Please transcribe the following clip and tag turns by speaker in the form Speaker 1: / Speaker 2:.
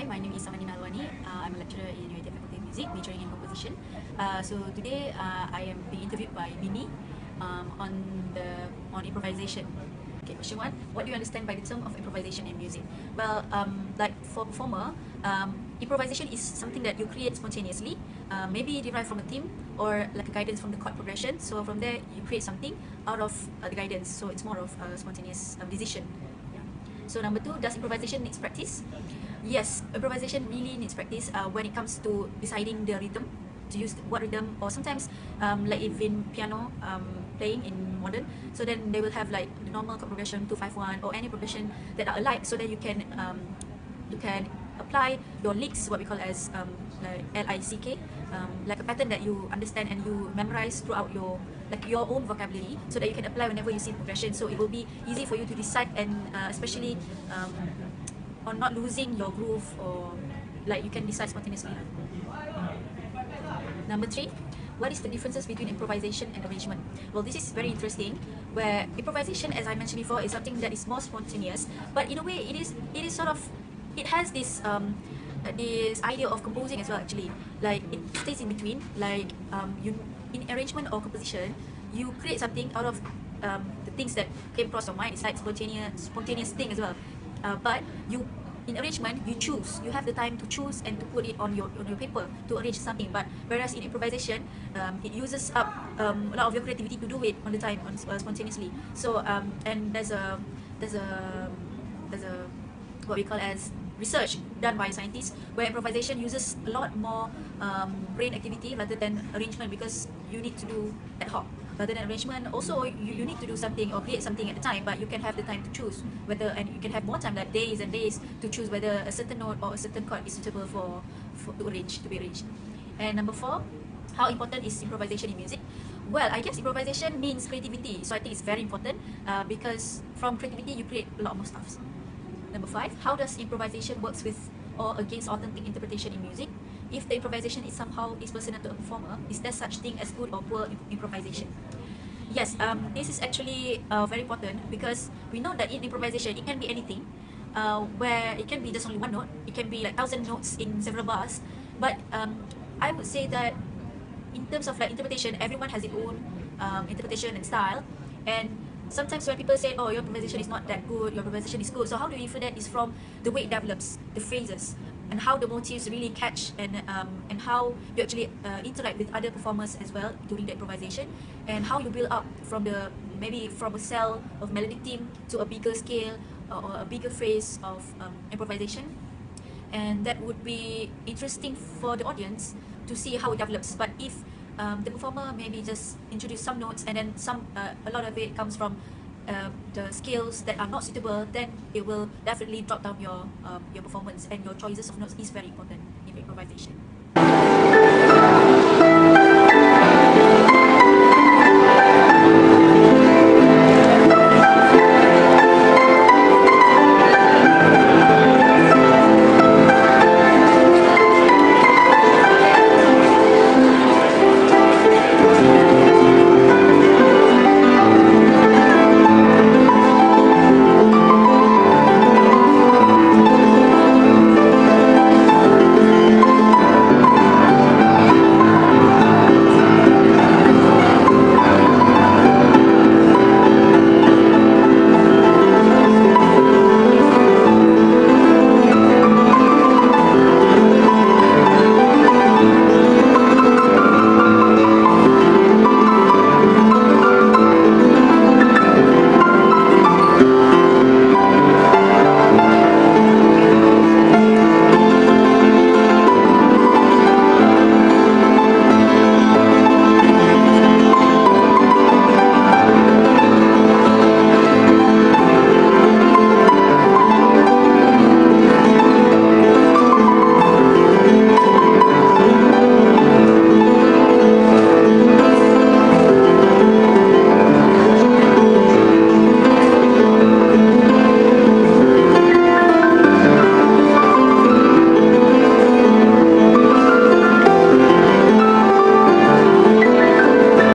Speaker 1: my name is Samani Nalwani. I'm a lecturer in United Faculty of Music, majoring in composition. So today I am being interviewed by Bini on improvisation. Okay, question one: what do you understand by the term of improvisation in music? Well, like for performer, improvisation is something that you create spontaneously, maybe derived from a theme or like a guidance from the chord progression. So from there, you create something out of the guidance. So it's more of a spontaneous decision. So number two, does improvisation needs practice? Yes, improvisation really needs practice when it comes to deciding the rhythm, to use what rhythm, or sometimes like if in piano playing in modern, so then they will have like the normal chord progression 2-5-1 or any progression that are alike, so that you can apply your licks, what we call as like LICK, like a pattern that you understand and you memorize throughout your own vocabulary, so that you can apply whenever you see progression. So it will be easy for you to decide, and especially on not losing your groove, or like you can decide spontaneously. Number three, what is the differences between improvisation and arrangement? Well, this is very interesting, where improvisation, as I mentioned before, is something that is more spontaneous, but in a way it is sort of, it has this this idea of composing as well. Actually, like it stays in between. Like you in arrangement or composition, you create something out of the things that came across your mind. It's like spontaneous thing as well. But you, in arrangement, you choose. You have the time to choose and to put it on your paper to arrange something. But whereas in improvisation, it uses up a lot of your creativity to do it on the time, spontaneously. So and there's a what we call as research done by scientists, where improvisation uses a lot more brain activity rather than arrangement, because you need to do ad hoc. Rather than arrangement, also you need to do something or create something at a time, but you can have the time to choose whether, and you can have more time, like days and days, to choose whether a certain note or a certain chord is suitable for to be arranged. And number four, how important is improvisation in music? Well, I guess improvisation means creativity, so I think it's very important because from creativity you create a lot more stuff. Number five, how does improvisation works with or against authentic interpretation in music? If the improvisation is somehow personal to a performer, is there such thing as good or poor improvisation? Yes, this is actually very important, because we know that in improvisation it can be anything, where it can be just only one note, it can be like 1,000 notes in several bars. But I would say that in terms of like interpretation, everyone has its own interpretation and style. And sometimes when people say, oh, your improvisation is not that good, your improvisation is good, so how do you infer that? Is from the way it develops, the phrases, and how the motifs really catch, and how you actually interact with other performers as well during the improvisation, and how you build up from the, maybe from a cell of melodic theme to a bigger scale or a bigger phrase of improvisation. And that would be interesting for the audience to see how it develops. But if the performer maybe just introduce some notes, and then a lot of it comes from the scales that are not suitable, then it will definitely drop down your performance, and your choices of notes is very important in improvisation.